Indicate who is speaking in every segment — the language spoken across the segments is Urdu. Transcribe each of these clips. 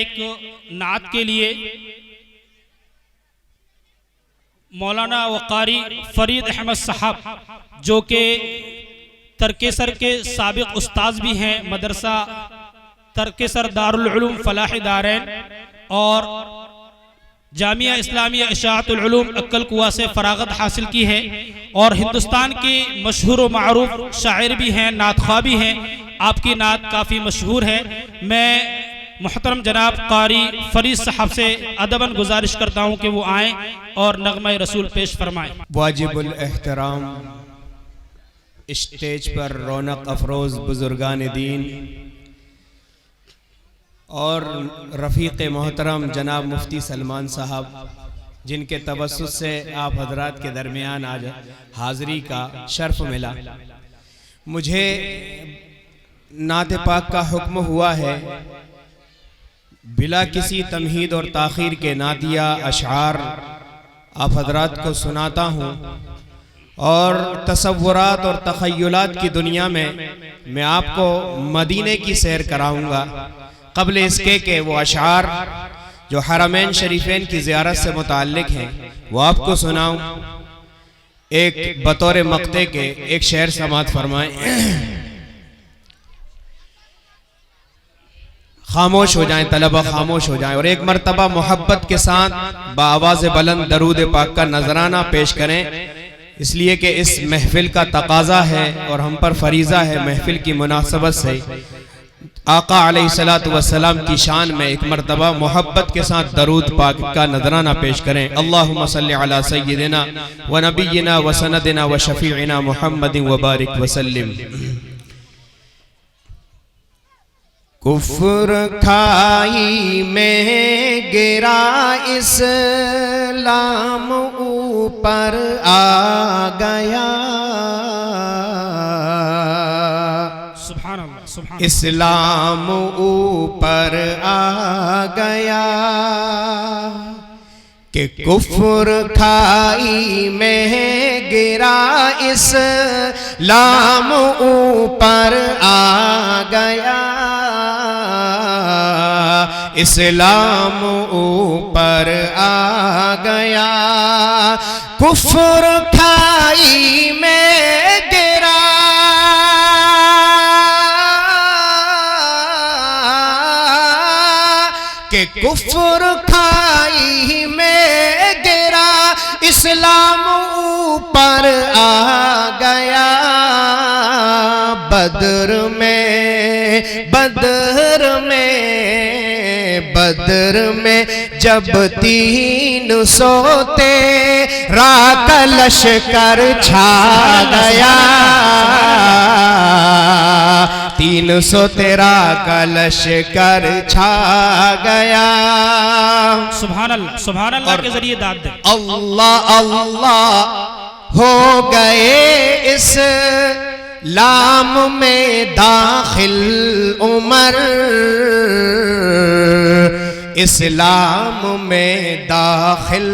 Speaker 1: ایک نعت کے لیے مولانا وقاری فرید احمد صاحب جو کہ ترکیسر کے سابق استاذ بھی ہیں، مدرسہ ترکیسر دارالعلوم فلاح دارین اور جامعہ اسلامیہ اشاعت العلوم اکل کوا سے فراغت حاصل کی ہے، اور ہندوستان کی مشہور و معروف شاعر بھی ہیں، نعت خواہ بھی ہیں۔ آپ کی نعت کافی مشہور ہے۔ میں محترم جناب قاری فرید صاحب سے ادباً گزارش کرتا ہوں کہ وہ آئیں اور نغمہ رسول پیش فرمائیں۔
Speaker 2: واجب الاحترام اسٹیج پر رونق افروز بزرگان دین اور رفیق محترم جناب مفتی سلمان صاحب، جن کے توسط سے آپ حضرات کے درمیان آج حاضری کا شرف ملا، مجھے نعت پاک کا حکم ہوا ہے بلا کسی تمہید اور تاخیر کے نعتیہ اشعار آپ حضرات کو سناتا ہوں، اور تصورات اور تخیلات کی دنیا میں آپ کو مدینے کی سیر کراؤں گا۔ قبل اس کے کہ وہ اشعار جو حرمین شریفین کی زیارت سے متعلق ہیں وہ آپ کو سناؤں، ایک بطور مقطع کے ایک شعر سماعت فرمائیں۔ خاموش ہو جائیں طلبہ، خاموش ہو جائیں، اور ایک مرتبہ محبت کے ساتھ بآواز بلند درود پاک کا نذرانہ پیش کریں، اس لیے کہ اس محفل کا تقاضا ہے اور ہم پر فریضہ ہے محفل کی مناسبت سے آقا علیہ السلام کی شان میں ایک مرتبہ محبت کے ساتھ درود پاک کا نذرانہ پیش کریں۔ اللہم صلی علی سیدنا و نبینا و سندنا و شفیعنا محمد و بارک وسلم۔ کفر کھائی میں گرا اسلام اوپر آ گیا،
Speaker 1: سبحان اللہ، سبحان اللہ۔
Speaker 2: اسلام اوپر آ گیا کہ کفر کھائی میں گرا اسلام اوپر آ گیا، اسلام اوپر آ گیا، کفر کھائی میں گرا کہ کفر کھائی میں گرا، اسلام اوپر آ گیا، بدر میں جب 300 تیرا کا لشکر چھا گیا، 300 تیرا کا لشکر چھا گیا،
Speaker 1: سبحان اللہ، سبحان اللہ کے ذریعے داد دیں۔
Speaker 2: اللہ اللہ ہو گئے اسلام میں داخل عمر، اسلام میں داخل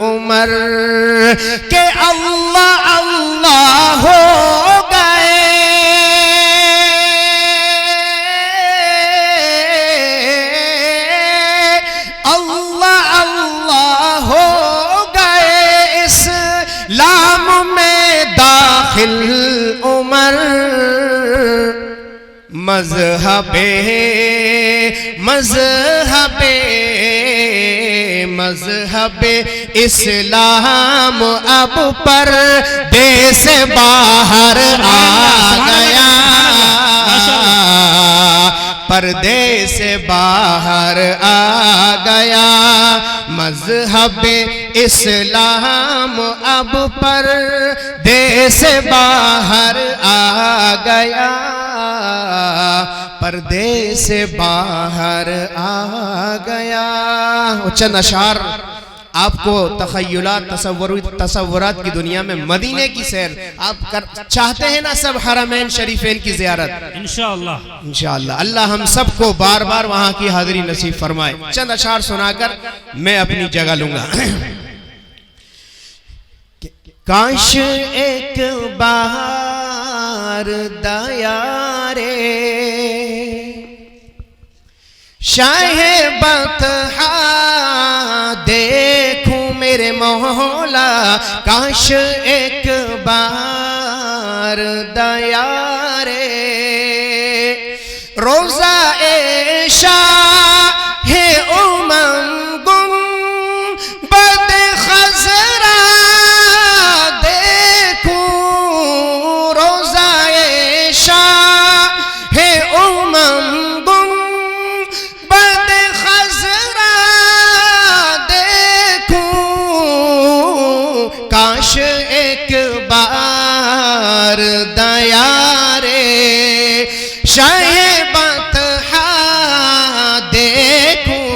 Speaker 2: عمر کہ اللہ اللہ ہو گئے، اللہ اللہ ہو گئے اسلام میں داخل عمر، مذہب اسلام اب پردے سے باہر آ گیا، پردے سے باہر آ گیا، مذہب اسلام اب پردے سے باہر آ گیا، پردے سے باہر آ گیا۔ چند اشعار آپ کو تخیلات تصورات کی دنیا میں مدینے کی سیر آپ چاہتے ہیں نا سب حرمین شریفین کی زیارت، انشاءاللہ انشاءاللہ اللہ ہم سب کو بار بار وہاں کی حاضری نصیب فرمائے۔ چند اشعار سنا کر میں اپنی جگہ لوں گا۔ کاش ایک بار دیا رے شاہ بطحا دیکھوں میرے مولا کاش ایک بار دیارے روزہ شاہ امم گنبد خضرا دیکھوں روزہ شاہ امم گنبد خضرا دیکھوں کاش ایک بار دیارے شاہ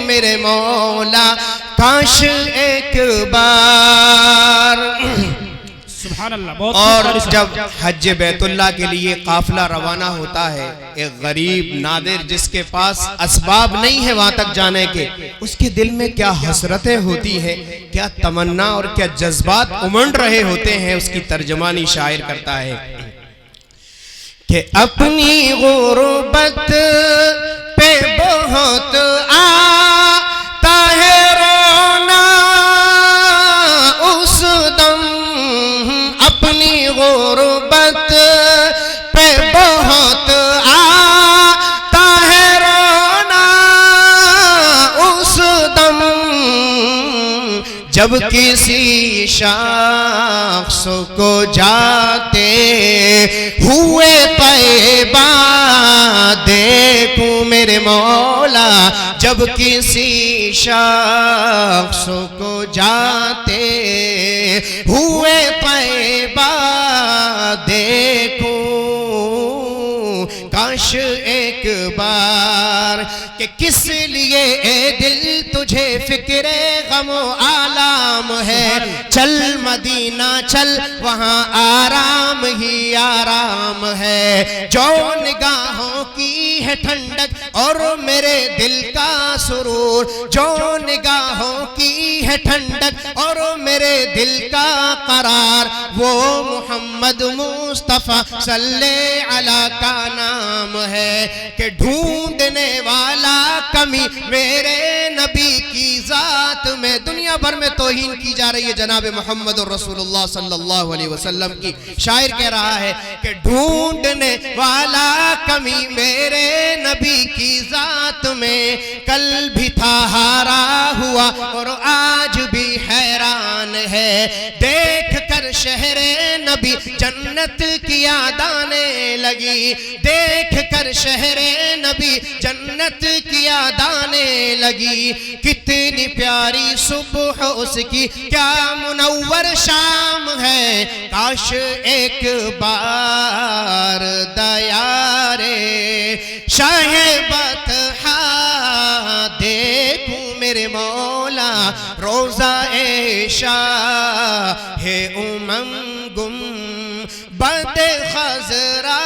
Speaker 2: میرے مولا کاش ایک بار.
Speaker 1: سبحان اللہ. بہت
Speaker 2: اور جب حج بیت اللہ کے لیے قافلہ روانہ ہوتا ہے، ایک غریب نادر جس کے پاس اسباب نہیں ہے وہاں تک جانے کے، اس کے دل میں کیا حسرتیں ہوتی ہیں، کیا تمنا اور کیا جذبات امنڈ رہے ہوتے ہیں، اس کی ترجمانی شاعر کرتا ہے کہ اپنی غربت پہ بہت آتا ہے رونا اس دم، اپنی غربت پہ بہت آتا ہے رونا اس دم، جب کسی شخص کو جاتے ہوئے طیبہ دیکھوں میرے مولا، جب کسی شخص کو جاتے ہوئے طیبہ دیکھوں کاش ایک بار کہ کس لیے اے دل تجھے فکر غم و آلام ہے، چل مدینہ چل وہاں آرام ہی آرام ہے، جو نگاہوں کی ہے ٹھنڈک اور میرے دل کا سرور، جو نگاہوں کی ہے ٹھنڈک اور میرے دل کا قرار، وہ محمد مصطفیٰ صلی علیہ کا نام ہے کہ ڈھونڈنے والا کمی میرے نبی کی ذات میں. دنیا بھر میں توہین کی جا رہی ہے جناب محمد رسول اللہ صلی اللہ علیہ وسلم کی. شاعر کہہ رہا ہے کہ ڈھونڈنے والا کمی میرے نبی کی ذات میں، کل بھی تھا ہارا ہوا اور آج بھی حیران ہے، دیکھ کر شہر نبی جنت کی یاد آنے لگی، دیکھ کر شہر نبی جنت کی یاد آنے لگی، کتنی پیاری صبح اس کی کیا منور شام ہے، کاش ایک بار دیارے شاہ بطحا دیکھوں میرے مولا روزہ شاہ امم گنبد خضرا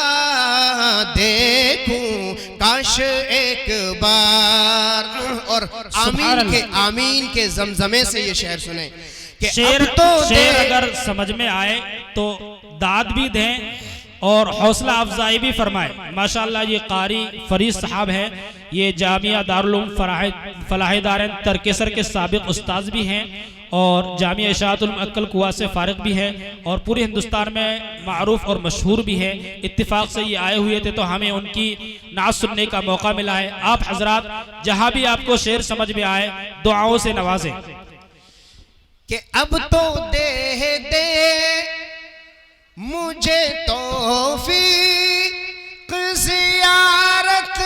Speaker 2: دیکھوں کاش ایک بار. اور آمین کے زمزمے سے یہ شعر سنیں کہ
Speaker 1: شعر اگر سمجھ میں آئے تو داد بھی دیں اور حوصلہ افزائی بھی فرمائے. ماشاءاللہ یہ قاری فرید صاحب ہے، یہ جامعہ دارالعلوم فلاح دارین ترکیسر کے سابق استاذ بھی ہیں اور جامعہ اشاعت المعقل کوا سے فارغ بھی ہے اور پورے ہندوستان میں معروف اور مشہور بھی ہے. اتفاق سے یہ آئے ہوئے تھے تو ہمیں ان کی نعت سننے کا موقع ملا ہے. آپ حضرات جہاں بھی آپ کو شعر سمجھ میں آئے دعاؤں سے نوازیں
Speaker 2: کہ اب تو دے مجھے توفیق زیارت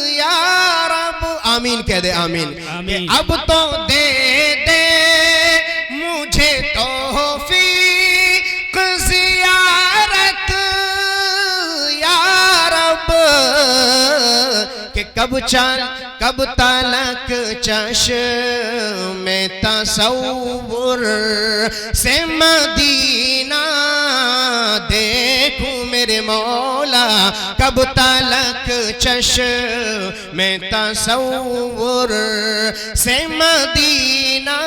Speaker 2: یا رب. آمین کہہ دے آمین. اب تو دے مجھے توفیق زیارت یا رب کہ کب تلک چشم تصور سے مدینہ دیکھوں میرے مولا، کب تلک چشم تصور سے مدینہ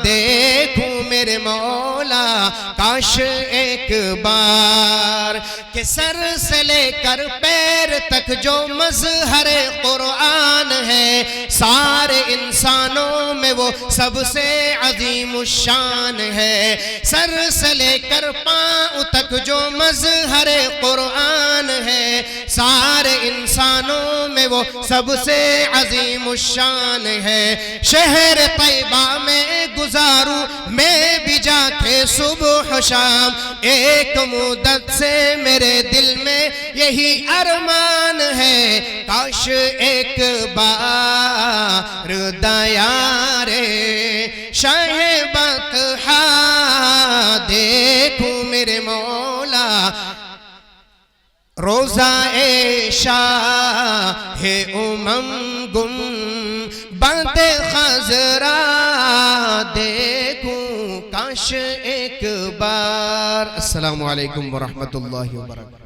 Speaker 2: دیکھوں میرے مولا، کاش ایک بار کہ سر سے لے کر پیر تک جو مظہر قرآن ہے، سارے انسانوں میں وہ سب سے عظیم الشان ہے۔ سر سے لے کر پاؤں تک جو مظہر قرآن ہے، سارے انسانوں میں وہ سب سے عظیم الشان ہے۔ شہر طیبہ میں گزاروں میں بھی جا کے صبح و شام، ایک مدت سے میرے دل میں یہی ارمان ہے، کاش ایک بار دیار شاہ بطحا دیکھوں میرے مولا، روزہ شاہ گم بند خضرا دیکھوں کاش ایک بار۔ السلام علیکم ورحمۃ اللہ وبرکاتہ۔